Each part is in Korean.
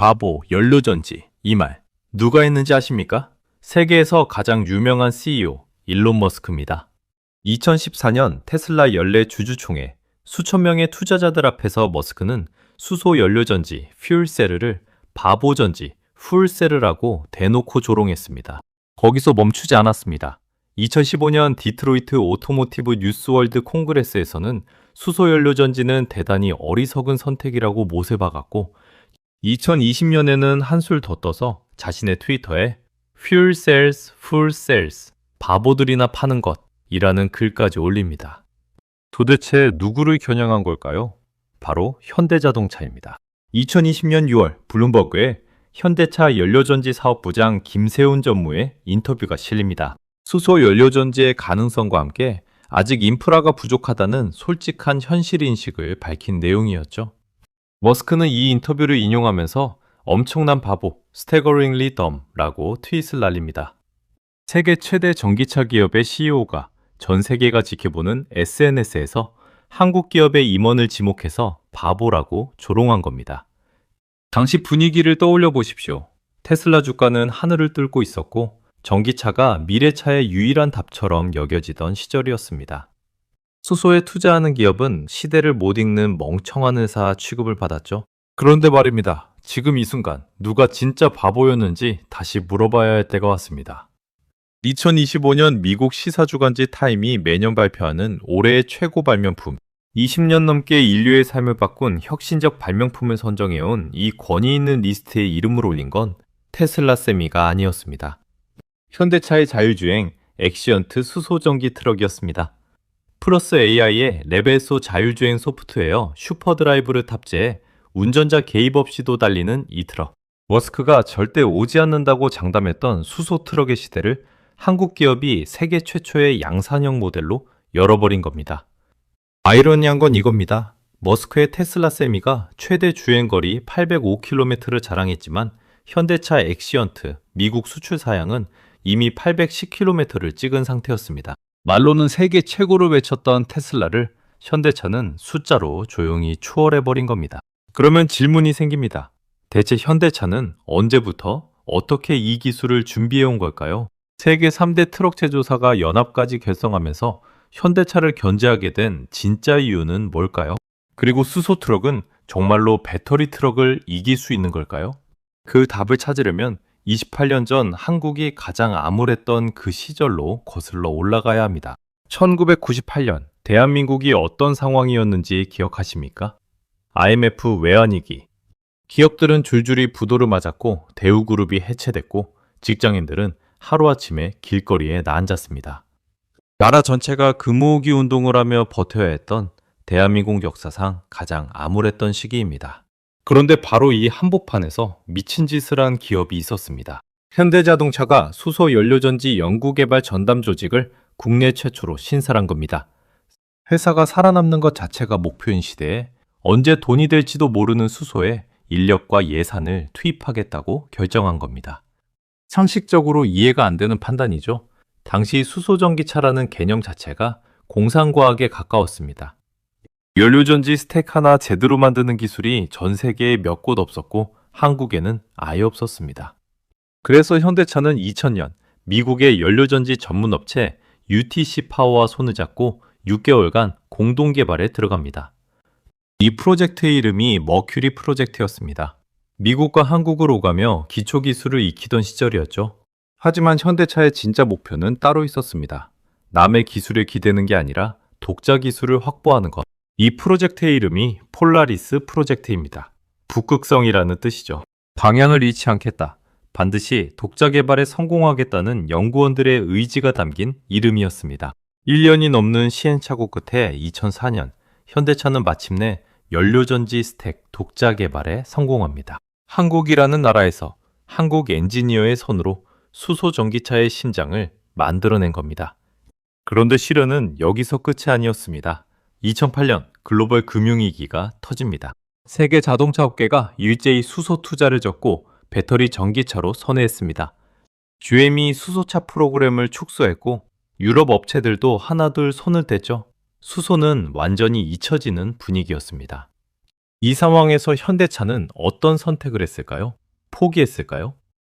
바보, 연료전지 이 말 누가 했는지 아십니까? 세계에서 가장 유명한 CEO 일론 머스크입니다. 2014년 테슬라 연례 주주총회 수천 명의 투자자들 앞에서 머스크는 수소 연료전지 퓨얼셀을 바보전지 풀셀이라고 대놓고 조롱했습니다. 거기서 멈추지 않았습니다. 2015년 디트로이트 오토모티브 뉴스월드 콩그레스에서는 수소연료전지는 대단히 어리석은 선택이라고 못해박았고 2020년에는 한술 더 떠서 자신의 트위터에 Fuel Cells, Full Cells, 바보들이나 파는 것이라는 글까지 올립니다. 도대체 누구를 겨냥한 걸까요? 바로 현대자동차입니다. 2020년 6월 블룸버그에 현대차 연료전지 사업부장 김세훈 전무의 인터뷰가 실립니다. 수소 연료전지의 가능성과 함께 아직 인프라가 부족하다는 솔직한 현실인식을 밝힌 내용이었죠. 머스크는 이 인터뷰를 인용하면서 엄청난 바보, staggeringly dumb라고 트윗을 날립니다. 세계 최대 전기차 기업의 CEO가 전 세계가 지켜보는 SNS에서 한국 기업의 임원을 지목해서 바보라고 조롱한 겁니다. 당시 분위기를 떠올려 보십시오. 테슬라 주가는 하늘을 뚫고 있었고 전기차가 미래차의 유일한 답처럼 여겨지던 시절이었습니다. 수소에 투자하는 기업은 시대를 못 읽는 멍청한 회사 취급을 받았죠. 그런데 말입니다. 지금 이 순간 누가 진짜 바보였는지 다시 물어봐야 할 때가 왔습니다. 2025년 미국 시사주간지 타임이 매년 발표하는 올해의 최고 발명품, 20년 넘게 인류의 삶을 바꾼 혁신적 발명품을 선정해온 이 권위 있는 리스트에 이름을 올린 건 테슬라 세미가 아니었습니다. 현대차의 자율주행 엑시언트 수소전기 트럭이었습니다. 플러스 AI의 레벨소 자율주행 소프트웨어 슈퍼드라이브를 탑재해 운전자 개입 없이도 달리는 이 트럭. 머스크가 절대 오지 않는다고 장담했던 수소 트럭의 시대를 한국 기업이 세계 최초의 양산형 모델로 열어버린 겁니다. 아이러니한 건 이겁니다. 머스크의 테슬라 세미가 최대 주행거리 805km를 자랑했지만 현대차 엑시언트 미국 수출 사양은 이미 810km를 찍은 상태였습니다. 말로는 세계 최고를 외쳤던 테슬라를 현대차는 숫자로 조용히 추월해버린 겁니다. 그러면 질문이 생깁니다. 대체 현대차는 언제부터 어떻게 이 기술을 준비해온 걸까요? 세계 3대 트럭 제조사가 연합까지 결성하면서 현대차를 견제하게 된 진짜 이유는 뭘까요? 그리고 수소 트럭은 정말로 배터리 트럭을 이길 수 있는 걸까요? 그 답을 찾으려면 28년 전 한국이 가장 암울했던 그 시절로 거슬러 올라가야 합니다. 1998년 대한민국이 어떤 상황이었는지 기억하십니까? IMF 외환위기. 기업들은 줄줄이 부도를 맞았고 대우그룹이 해체됐고 직장인들은 하루아침에 길거리에 나앉았습니다. 나라 전체가 금호기 운동을 하며 버텨야 했던 대한민국 역사상 가장 암울했던 시기입니다. 그런데 바로 이 한복판에서 미친 짓을 한 기업이 있었습니다. 현대자동차가 수소 연료전지 연구개발 전담 조직을 국내 최초로 신설한 겁니다. 회사가 살아남는 것 자체가 목표인 시대에 언제 돈이 될지도 모르는 수소에 인력과 예산을 투입하겠다고 결정한 겁니다. 상식적으로 이해가 안 되는 판단이죠. 당시 수소전기차라는 개념 자체가 공상과학에 가까웠습니다. 연료전지 스택 하나 제대로 만드는 기술이 전 세계에 몇 곳 없었고 한국에는 아예 없었습니다. 그래서 현대차는 2000년 미국의 연료전지 전문업체 UTC 파워와 손을 잡고 6개월간 공동 개발에 들어갑니다. 이 프로젝트의 이름이 머큐리 프로젝트였습니다. 미국과 한국을 오가며 기초기술을 익히던 시절이었죠. 하지만 현대차의 진짜 목표는 따로 있었습니다. 남의 기술에 기대는 게 아니라 독자 기술을 확보하는 것. 이 프로젝트의 이름이 폴라리스 프로젝트입니다. 북극성이라는 뜻이죠. 방향을 잃지 않겠다. 반드시 독자 개발에 성공하겠다는 연구원들의 의지가 담긴 이름이었습니다. 1년이 넘는 시행착오 끝에 2004년 현대차는 마침내 연료전지 스택 독자 개발에 성공합니다. 한국이라는 나라에서 한국 엔지니어의 손으로 수소 전기차의 심장을 만들어낸 겁니다. 그런데 시련은 여기서 끝이 아니었습니다. 2008년 글로벌 금융위기가 터집니다. 세계 자동차 업계가 일제히 수소 투자를 젓고 배터리 전기차로 선회했습니다. GM이 수소차 프로그램을 축소했고 유럽 업체들도 하나둘 손을 댔죠. 수소는 완전히 잊혀지는 분위기였습니다. 이 상황에서 현대차는 어떤 선택을 했을까요? 포기했을까요?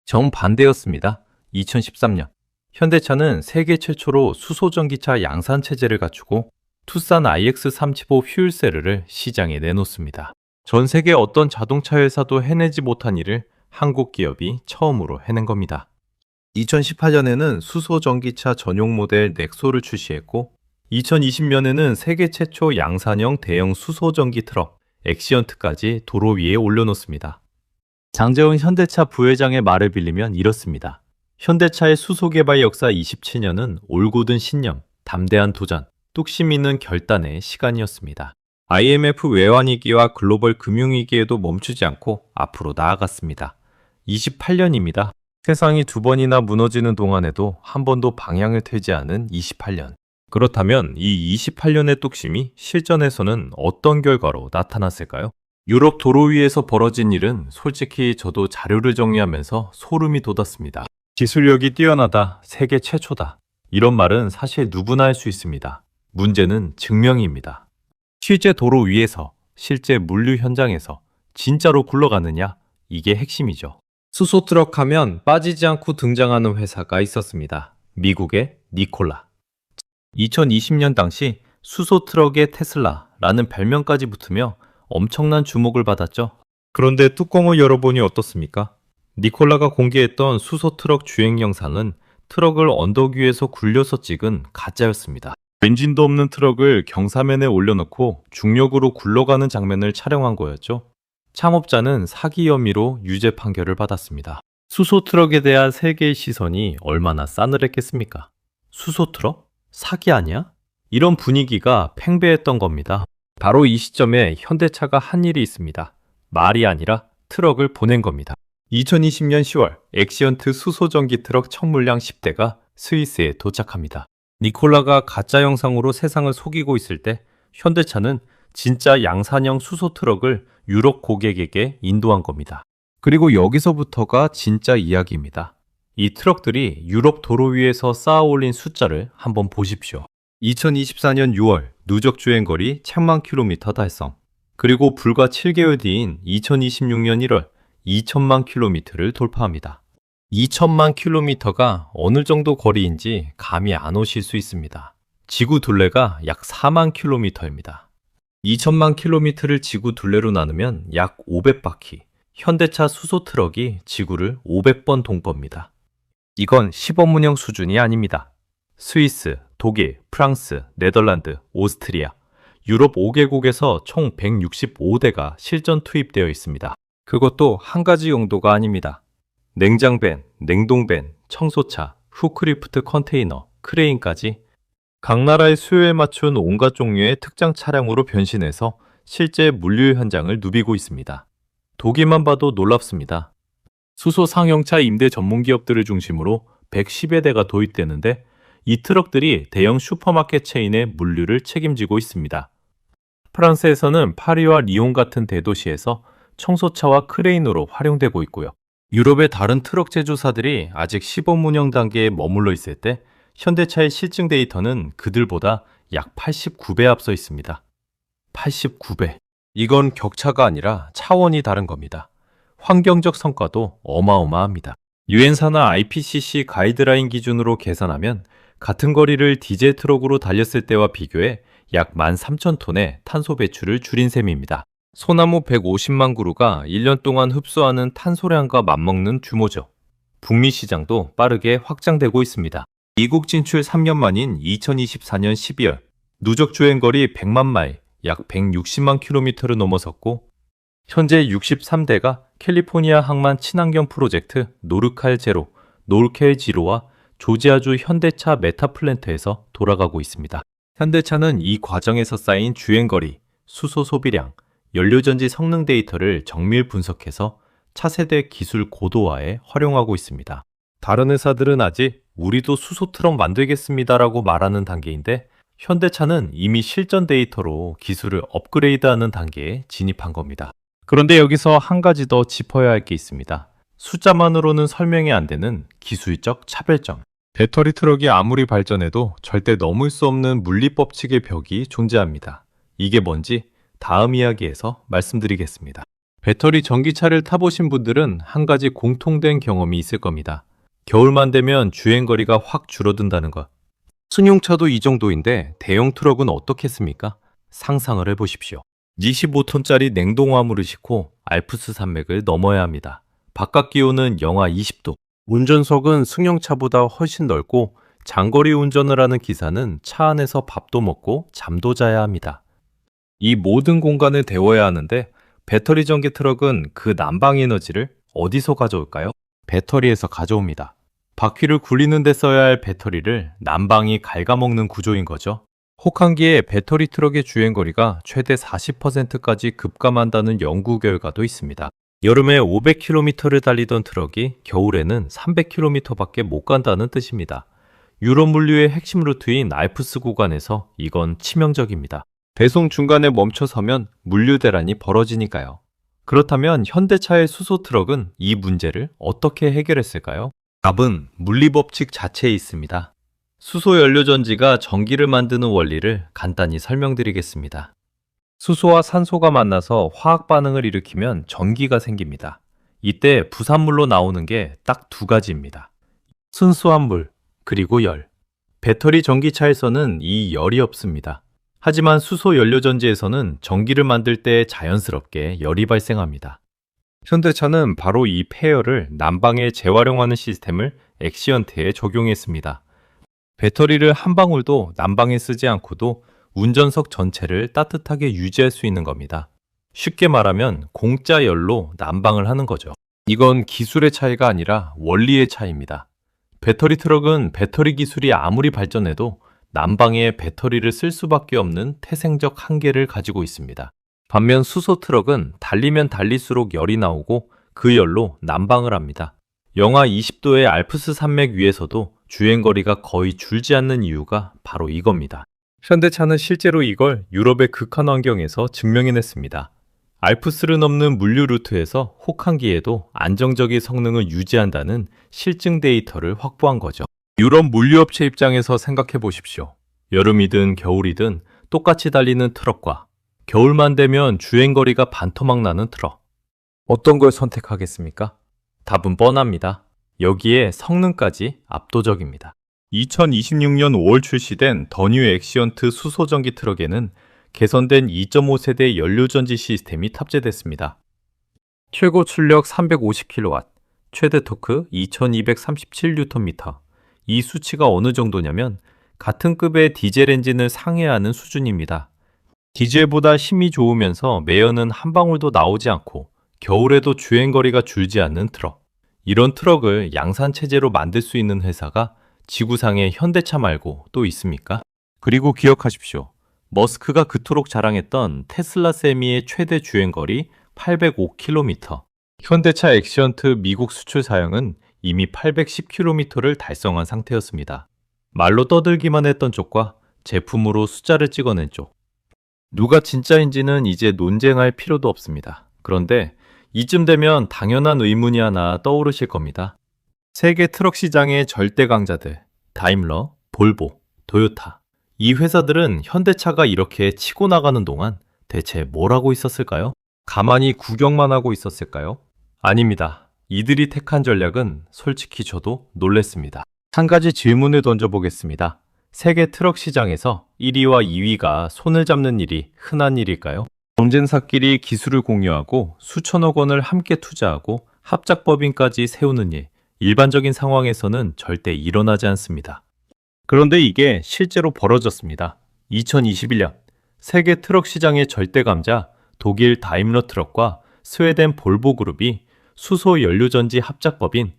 정반대였습니다. 2013년. 현대차는 세계 최초로 수소전기차 양산 체제를 갖추고 투싼 iX35 퓨일셀을 시장에 내놓습니다. 전 세계 어떤 자동차 회사도 해내지 못한 일을 한국 기업이 처음으로 해낸 겁니다. 2018년에는 수소전기차 전용 모델 넥소를 출시했고 2020년에는 세계 최초 양산형 대형 수소전기 트럭 엑시언트까지 도로 위에 올려놓습니다. 장재훈 현대차 부회장의 말을 빌리면 이렇습니다. 현대차의 수소 개발 역사 27년은 올곧은 신념, 담대한 도전, 뚝심 있는 결단의 시간이었습니다. IMF 외환위기와 글로벌 금융위기에도 멈추지 않고 앞으로 나아갔습니다. 28년입니다. 세상이 두 번이나 무너지는 동안에도 한 번도 방향을 틀지 않은 28년. 그렇다면 이 28년의 뚝심이 실전에서는 어떤 결과로 나타났을까요? 유럽 도로 위에서 벌어진 일은 솔직히 저도 자료를 정리하면서 소름이 돋았습니다. 기술력이 뛰어나다, 세계 최초다. 이런 말은 사실 누구나 할 수 있습니다. 문제는 증명입니다. 실제 도로 위에서, 실제 물류 현장에서 진짜로 굴러가느냐? 이게 핵심이죠. 수소트럭 하면 빠지지 않고 등장하는 회사가 있었습니다. 미국의 니콜라. 2020년 당시 수소트럭의 테슬라라는 별명까지 붙으며 엄청난 주목을 받았죠. 그런데 뚜껑을 열어보니 어떻습니까? 니콜라가 공개했던 수소트럭 주행 영상은 트럭을 언덕 위에서 굴려서 찍은 가짜였습니다. 엔진도 없는 트럭을 경사면에 올려놓고 중력으로 굴러가는 장면을 촬영한 거였죠. 창업자는 사기 혐의로 유죄 판결을 받았습니다. 수소트럭에 대한 세계의 시선이 얼마나 싸늘했겠습니까? 수소트럭? 사기 아니야? 이런 분위기가 팽배했던 겁니다. 바로 이 시점에 현대차가 한 일이 있습니다. 말이 아니라 트럭을 보낸 겁니다. 2020년 10월 엑시언트 수소전기 트럭 첫 물량 10대가 스위스에 도착합니다. 니콜라가 가짜 영상으로 세상을 속이고 있을 때 현대차는 진짜 양산형 수소트럭을 유럽 고객에게 인도한 겁니다. 그리고 여기서부터가 진짜 이야기입니다. 이 트럭들이 유럽 도로 위에서 쌓아 올린 숫자를 한번 보십시오. 2024년 6월 누적 주행거리 1000만 킬로미터 달성. 그리고 불과 7개월 뒤인 2026년 1월 2000만 킬로미터를 돌파합니다. 2000만 킬로미터가 어느 정도 거리인지 감이 안 오실 수 있습니다. 지구 둘레가 약 4만 킬로미터입니다. 2000만 킬로미터를 지구 둘레로 나누면 약 500바퀴. 현대차 수소 트럭이 지구를 500번 동법니다. 이건 시범운영 수준이 아닙니다. 스위스, 독일, 프랑스, 네덜란드, 오스트리아, 유럽 5개국에서 총 165대가 실전 투입되어 있습니다. 그것도 한 가지 용도가 아닙니다. 냉장밴, 냉동밴, 청소차, 후크리프트 컨테이너, 크레인까지 각 나라의 수요에 맞춘 온갖 종류의 특장 차량으로 변신해서 실제 물류 현장을 누비고 있습니다. 독일만 봐도 놀랍습니다. 수소 상용차 임대 전문 기업들을 중심으로 110여 대가 도입되는데 이 트럭들이 대형 슈퍼마켓 체인의 물류를 책임지고 있습니다. 프랑스에서는 파리와 리옹 같은 대도시에서 청소차와 크레인으로 활용되고 있고요. 유럽의 다른 트럭 제조사들이 아직 시범 운영 단계에 머물러 있을 때 현대차의 실증 데이터는 그들보다 약 89배 앞서 있습니다. 89배. 이건 격차가 아니라 차원이 다른 겁니다. 환경적 성과도 어마어마합니다. 유엔사나 IPCC 가이드라인 기준으로 계산하면 같은 거리를 디젤 트럭으로 달렸을 때와 비교해 약 13,000톤의 탄소 배출을 줄인 셈입니다. 소나무 150만 그루가 1년 동안 흡수하는 탄소량과 맞먹는 규모죠. 북미 시장도 빠르게 확장되고 있습니다. 미국 진출 3년 만인 2024년 12월 누적 주행거리 100만 마일, 약 160만 킬로미터를 넘어섰고 현재 63대가 캘리포니아 항만 친환경 프로젝트 노르칼 제로, 노르켈 지로와 조지아주 현대차 메타 플랜트에서 돌아가고 있습니다. 현대차는 이 과정에서 쌓인 주행거리, 수소 소비량, 연료전지 성능 데이터를 정밀 분석해서 차세대 기술 고도화에 활용하고 있습니다. 다른 회사들은 아직 우리도 수소 트럭 만들겠습니다라고 말하는 단계인데 현대차는 이미 실전 데이터로 기술을 업그레이드하는 단계에 진입한 겁니다. 그런데 여기서 한 가지 더 짚어야 할 게 있습니다. 숫자만으로는 설명이 안 되는 기술적 차별점. 배터리 트럭이 아무리 발전해도 절대 넘을 수 없는 물리법칙의 벽이 존재합니다. 이게 뭔지 다음 이야기에서 말씀드리겠습니다. 배터리 전기차를 타보신 분들은 한 가지 공통된 경험이 있을 겁니다. 겨울만 되면 주행거리가 확 줄어든다는 것. 승용차도 이 정도인데 대형 트럭은 어떻겠습니까? 상상을 해보십시오. 25톤짜리 냉동화물을 싣고 알프스 산맥을 넘어야 합니다. 바깥 기온은 영하 20도. 운전석은 승용차보다 훨씬 넓고 장거리 운전을 하는 기사는 차 안에서 밥도 먹고 잠도 자야 합니다. 이 모든 공간을 데워야 하는데 배터리 전기 트럭은 그 난방 에너지를 어디서 가져올까요? 배터리에서 가져옵니다. 바퀴를 굴리는 데 써야 할 배터리를 난방이 갉아먹는 구조인 거죠. 혹한기에 배터리 트럭의 주행거리가 최대 40%까지 급감한다는 연구 결과도 있습니다. 여름에 500km를 달리던 트럭이 겨울에는 300km밖에 못 간다는 뜻입니다. 유럽 물류의 핵심 루트인 알프스 구간에서 이건 치명적입니다. 배송 중간에 멈춰서면 물류 대란이 벌어지니까요. 그렇다면 현대차의 수소 트럭은 이 문제를 어떻게 해결했을까요? 답은 물리법칙 자체에 있습니다. 수소 연료전지가 전기를 만드는 원리를 간단히 설명드리겠습니다. 수소와 산소가 만나서 화학 반응을 일으키면 전기가 생깁니다. 이때 부산물로 나오는 게 딱 두 가지입니다. 순수한 물, 그리고 열. 배터리 전기차에서는 이 열이 없습니다. 하지만 수소 연료전지에서는 전기를 만들 때 자연스럽게 열이 발생합니다. 현대차는 바로 이 폐열을 난방에 재활용하는 시스템을 엑시언트에 적용했습니다. 배터리를 한 방울도 난방에 쓰지 않고도 운전석 전체를 따뜻하게 유지할 수 있는 겁니다. 쉽게 말하면 공짜 열로 난방을 하는 거죠. 이건 기술의 차이가 아니라 원리의 차이입니다. 배터리 트럭은 배터리 기술이 아무리 발전해도 난방에 배터리를 쓸 수밖에 없는 태생적 한계를 가지고 있습니다. 반면 수소 트럭은 달리면 달릴수록 열이 나오고 그 열로 난방을 합니다. 영하 20도의 알프스 산맥 위에서도 주행거리가 거의 줄지 않는 이유가 바로 이겁니다. 현대차는 실제로 이걸 유럽의 극한 환경에서 증명해냈습니다. 알프스를 넘는 물류 루트에서 혹한기에도 안정적인 성능을 유지한다는 실증 데이터를 확보한 거죠. 유럽 물류업체 입장에서 생각해 보십시오. 여름이든 겨울이든 똑같이 달리는 트럭과 겨울만 되면 주행거리가 반토막 나는 트럭. 어떤 걸 선택하겠습니까? 답은 뻔합니다. 여기에 성능까지 압도적입니다. 2026년 5월 출시된 더 뉴 엑시언트 수소전기 트럭에는 개선된 2.5세대 연료전지 시스템이 탑재됐습니다. 최고 출력 350kW, 최대 토크 2237Nm. 이 수치가 어느 정도냐면 같은 급의 디젤 엔진을 상회하는 수준입니다. 디젤보다 힘이 좋으면서 매연은 한 방울도 나오지 않고 겨울에도 주행거리가 줄지 않는 트럭. 이런 트럭을 양산체제로 만들 수 있는 회사가 지구상에 현대차 말고 또 있습니까? 그리고 기억하십시오. 머스크가 그토록 자랑했던 테슬라 세미의 최대 주행거리 805km. 현대차 엑시언트 미국 수출 사양은 이미 810km를 달성한 상태였습니다. 말로 떠들기만 했던 쪽과 제품으로 숫자를 찍어낸 쪽. 누가 진짜인지는 이제 논쟁할 필요도 없습니다. 그런데 이쯤 되면 당연한 의문이 하나 떠오르실 겁니다. 세계 트럭 시장의 절대 강자들, 다임러, 볼보, 도요타. 이 회사들은 현대차가 이렇게 치고 나가는 동안 대체 뭘 하고 있었을까요? 가만히 구경만 하고 있었을까요? 아닙니다. 이들이 택한 전략은 솔직히 저도 놀랬습니다. 한 가지 질문을 던져보겠습니다. 세계 트럭 시장에서 1위와 2위가 손을 잡는 일이 흔한 일일까요? 경쟁사끼리 기술을 공유하고 수천억 원을 함께 투자하고 합작법인까지 세우는 일, 일반적인 상황에서는 절대 일어나지 않습니다. 그런데 이게 실제로 벌어졌습니다. 2021년 세계 트럭 시장의 절대 강자 독일 다임러 트럭과 스웨덴 볼보 그룹이 수소 연료전지 합작법인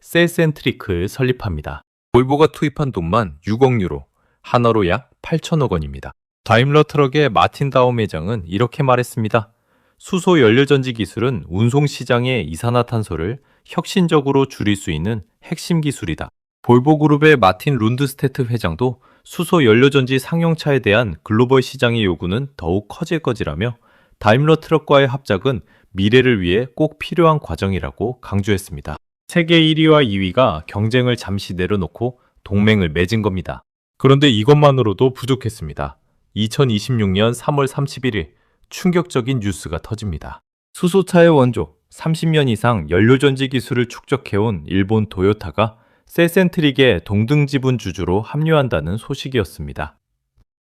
셀센트릭을 설립합니다. 볼보가 투입한 돈만 6억 유로, 한화로 약 8천억 원입니다. 다임러 트럭의 마틴 다움 회장은 이렇게 말했습니다. 수소 연료전지 기술은 운송 시장의 이산화탄소를 혁신적으로 줄일 수 있는 핵심 기술이다. 볼보그룹의 마틴 룬드스테트 회장도 수소 연료전지 상용차에 대한 글로벌 시장의 요구는 더욱 커질 것이라며 다임러 트럭과의 합작은 미래를 위해 꼭 필요한 과정이라고 강조했습니다. 세계 1위와 2위가 경쟁을 잠시 내려놓고 동맹을 맺은 겁니다. 그런데 이것만으로도 부족했습니다. 2026년 3월 31일 충격적인 뉴스가 터집니다. 수소차의 원조 30년 이상 연료전지 기술을 축적해온 일본 도요타가 세센트릭의 동등지분 주주로 합류한다는 소식이었습니다.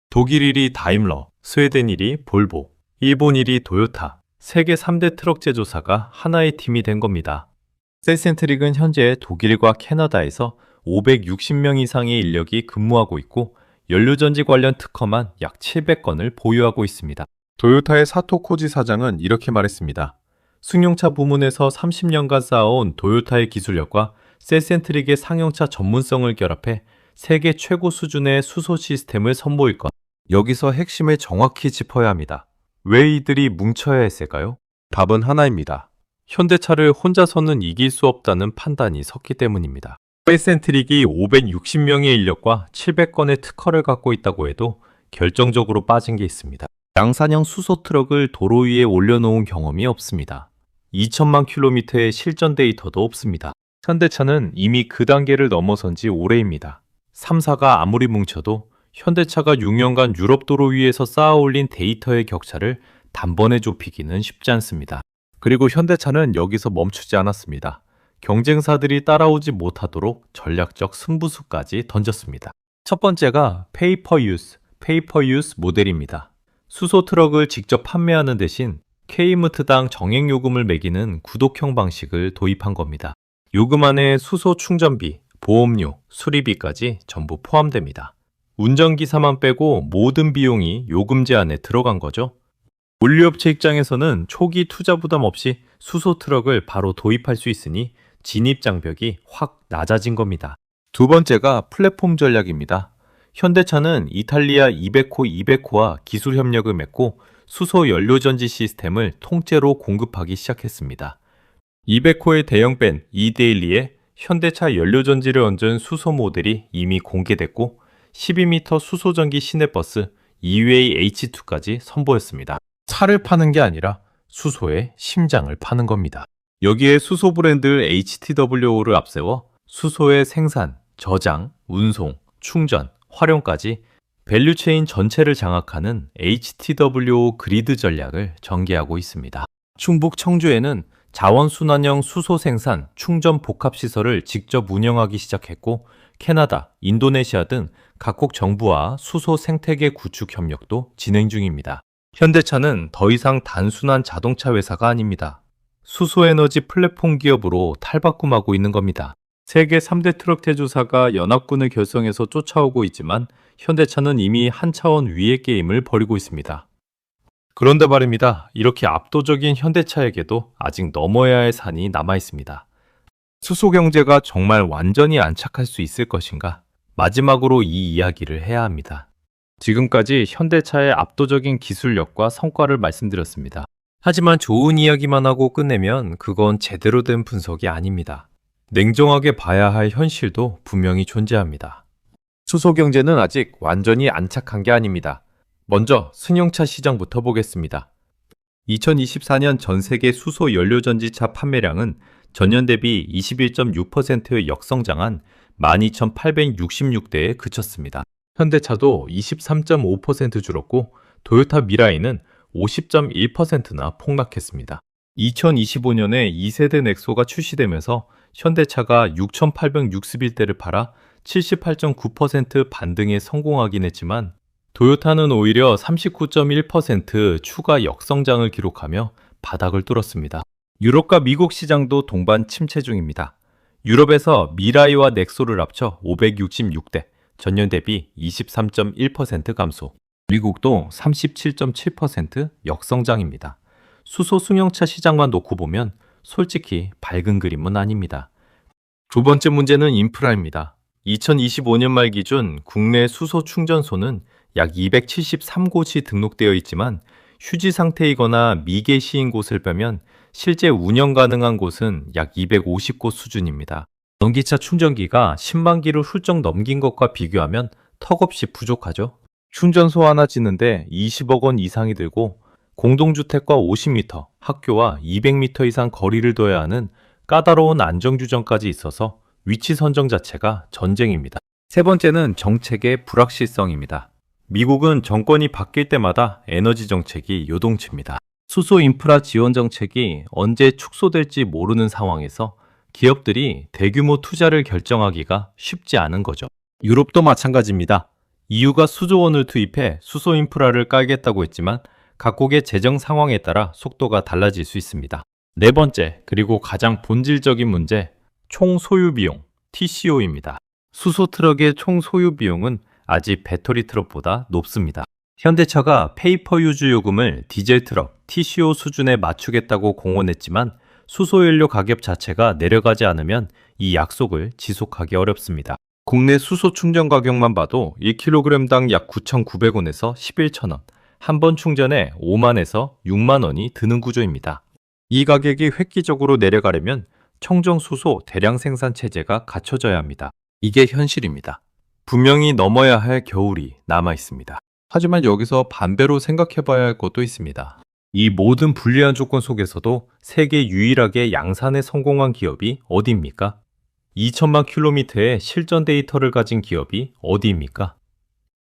독일 1위 다임러, 스웨덴 1위 볼보, 일본 1위 도요타, 세계 3대 트럭 제조사가 하나의 팀이 된 겁니다. 세센트릭은 현재 독일과 캐나다에서 560명 이상의 인력이 근무하고 있고 연료전지 관련 특허만 약 700건을 보유하고 있습니다. 도요타의 사토 코지 사장은 이렇게 말했습니다. 승용차 부문에서 30년간 쌓아온 도요타의 기술력과 세센트릭의 상용차 전문성을 결합해 세계 최고 수준의 수소 시스템을 선보일 것. 여기서 핵심을 정확히 짚어야 합니다. 왜 이들이 뭉쳐야 했을까요? 답은 하나입니다. 현대차를 혼자서는 이길 수 없다는 판단이 섰기 때문입니다. 세센트릭이 560명의 인력과 700건의 특허를 갖고 있다고 해도 결정적으로 빠진 게 있습니다. 양산형 수소 트럭을 도로 위에 올려놓은 경험이 없습니다. 2천만 킬로미터의 실전 데이터도 없습니다. 현대차는 이미 그 단계를 넘어선 지 오래입니다. 3사가 아무리 뭉쳐도 현대차가 6년간 유럽 도로 위에서 쌓아올린 데이터의 격차를 단번에 좁히기는 쉽지 않습니다. 그리고 현대차는 여기서 멈추지 않았습니다. 경쟁사들이 따라오지 못하도록 전략적 승부수까지 던졌습니다. 첫 번째가 페이퍼유스 모델입니다. 수소 트럭을 직접 판매하는 대신 K무트당 정액 요금을 매기는 구독형 방식을 도입한 겁니다. 요금 안에 수소 충전비, 보험료, 수리비까지 전부 포함됩니다. 운전기사만 빼고 모든 비용이 요금제 안에 들어간 거죠. 물류업체 입장에서는 초기 투자 부담 없이 수소 트럭을 바로 도입할 수 있으니 진입 장벽이 확 낮아진 겁니다. 두 번째가 플랫폼 전략입니다. 현대차는 이탈리아 이베코와 기술 협력을 맺고 수소 연료전지 시스템을 통째로 공급하기 시작했습니다. 이베코의 대형밴 이데일리에 현대차 연료전지를 얹은 수소 모델이 이미 공개됐고 12m 수소전기 시내버스 EWay H2까지 선보였습니다. 차를 파는 게 아니라 수소의 심장을 파는 겁니다. 여기에 수소 브랜드 HTWO를 앞세워 수소의 생산, 저장, 운송, 충전, 활용까지 밸류체인 전체를 장악하는 HTWO 그리드 전략을 전개하고 있습니다. 충북 청주에는 자원순환형 수소 생산, 충전 복합시설을 직접 운영하기 시작했고 캐나다, 인도네시아 등 각국 정부와 수소 생태계 구축 협력도 진행 중입니다. 현대차는 더 이상 단순한 자동차 회사가 아닙니다. 수소에너지 플랫폼 기업으로 탈바꿈하고 있는 겁니다. 세계 3대 트럭 제조사가 연합군을 결성해서 쫓아오고 있지만 현대차는 이미 한 차원 위의 게임을 벌이고 있습니다. 그런데 말입니다. 이렇게 압도적인 현대차에게도 아직 넘어야 할 산이 남아 있습니다. 수소 경제가 정말 완전히 안착할 수 있을 것인가? 마지막으로 이 이야기를 해야 합니다. 지금까지 현대차의 압도적인 기술력과 성과를 말씀드렸습니다. 하지만 좋은 이야기만 하고 끝내면 그건 제대로 된 분석이 아닙니다. 냉정하게 봐야 할 현실도 분명히 존재합니다. 수소 경제는 아직 완전히 안착한 게 아닙니다. 먼저 승용차 시장부터 보겠습니다. 2024년 전 세계 수소 연료전지차 판매량은 전년 대비 21.6%의 역성장한 12,866대에 그쳤습니다. 현대차도 23.5% 줄었고 도요타 미라이는 50.1%나 폭락했습니다. 2025년에 2세대 넥소가 출시되면서 현대차가 6,861대를 팔아 78.9% 반등에 성공하긴 했지만 도요타는 오히려 39.1% 추가 역성장을 기록하며 바닥을 뚫었습니다. 유럽과 미국 시장도 동반 침체 중입니다. 유럽에서 미라이와 넥소를 합쳐 566대, 전년 대비 23.1% 감소. 미국도 37.7% 역성장입니다. 수소 승용차 시장만 놓고 보면 솔직히 밝은 그림은 아닙니다. 두 번째 문제는 인프라입니다. 2025년 말 기준 국내 수소 충전소는 약 273곳이 등록되어 있지만 휴지 상태이거나 미개시인 곳을 빼면 실제 운영 가능한 곳은 약 250곳 수준입니다. 전기차 충전기가 10만 기를 훌쩍 넘긴 것과 비교하면 턱없이 부족하죠. 충전소 하나 짓는데 20억 원 이상이 들고 공동주택과 50m, 학교와 200m 이상 거리를 둬야 하는 까다로운 안전규정까지 있어서 위치 선정 자체가 전쟁입니다. 세 번째는 정책의 불확실성입니다. 미국은 정권이 바뀔 때마다 에너지 정책이 요동칩니다. 수소 인프라 지원 정책이 언제 축소될지 모르는 상황에서 기업들이 대규모 투자를 결정하기가 쉽지 않은 거죠. 유럽도 마찬가지입니다. EU가 수조 원을 투입해 수소 인프라를 깔겠다고 했지만 각국의 재정 상황에 따라 속도가 달라질 수 있습니다. 네 번째, 그리고 가장 본질적인 문제, 총 소유 비용, TCO입니다. 수소 트럭의 총 소유 비용은 아직 배터리 트럭보다 높습니다. 현대차가 페이퍼 유즈 요금을 디젤 트럭 TCO 수준에 맞추겠다고 공언했지만 수소연료 가격 자체가 내려가지 않으면 이 약속을 지속하기 어렵습니다. 국내 수소 충전 가격만 봐도 1kg당 약 9,900원에서 11,000원, 한 번 충전에 5만에서 6만 원이 드는 구조입니다. 이 가격이 획기적으로 내려가려면 청정수소 대량 생산 체제가 갖춰져야 합니다. 이게 현실입니다. 분명히 넘어야 할 겨울이 남아 있습니다. 하지만 여기서 반대로 생각해 봐야 할 것도 있습니다. 이 모든 불리한 조건 속에서도 세계 유일하게 양산에 성공한 기업이 어디입니까? 2천만 킬로미터의 실전 데이터를 가진 기업이 어디입니까?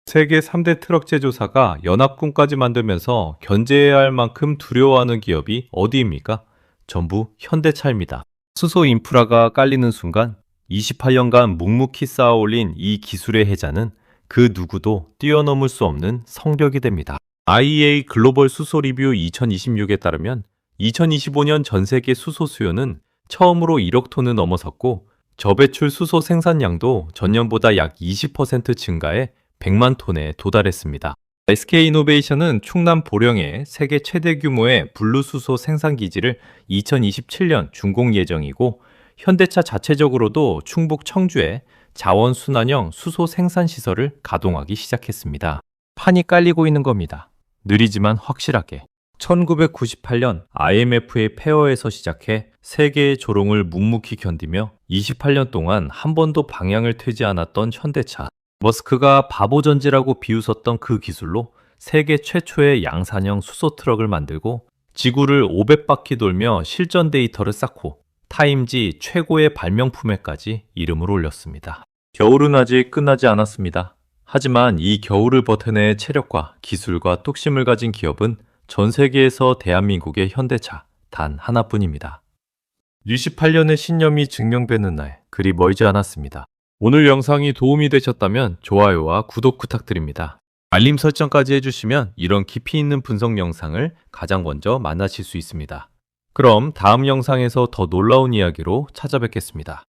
세계 3대 트럭 제조사가 연합군까지 만들면서 견제해야 할 만큼 두려워하는 기업이 어디입니까? 전부 현대차입니다. 수소 인프라가 깔리는 순간 28년간 묵묵히 쌓아올린 이 기술의 혜자는 그 누구도 뛰어넘을 수 없는 성력이 됩니다. IEA 글로벌 수소 리뷰 2026에 따르면 2025년 전 세계 수소 수요는 처음으로 1억 톤을 넘어섰고 저배출 수소 생산량도 전년보다 약 20% 증가해 100만 톤에 도달했습니다. SK이노베이션은 충남 보령에 세계 최대 규모의 분루수소 생산 기지를 2027년 준공 예정이고 현대차 자체적으로도 충북 청주에 자원순환형 수소 생산 시설을 가동하기 시작했습니다. 판이 깔리고 있는 겁니다. 느리지만 확실하게. 1998년 IMF의 폐허에서 시작해 세계의 조롱을 묵묵히 견디며 28년 동안 한 번도 방향을 트지 않았던 현대차. 머스크가 바보전지라고 비웃었던 그 기술로 세계 최초의 양산형 수소 트럭을 만들고 지구를 500바퀴 돌며 실전 데이터를 쌓고 타임지 최고의 발명품에까지 이름을 올렸습니다. 겨울은 아직 끝나지 않았습니다. 하지만 이 겨울을 버텨낼 체력과 기술과 뚝심을 가진 기업은 전 세계에서 대한민국의 현대차 단 하나뿐입니다. 68년의 신념이 증명되는 날, 그리 멀지 않았습니다. 오늘 영상이 도움이 되셨다면 좋아요와 구독 부탁드립니다. 알림 설정까지 해주시면 이런 깊이 있는 분석 영상을 가장 먼저 만나실 수 있습니다. 그럼 다음 영상에서 더 놀라운 이야기로 찾아뵙겠습니다.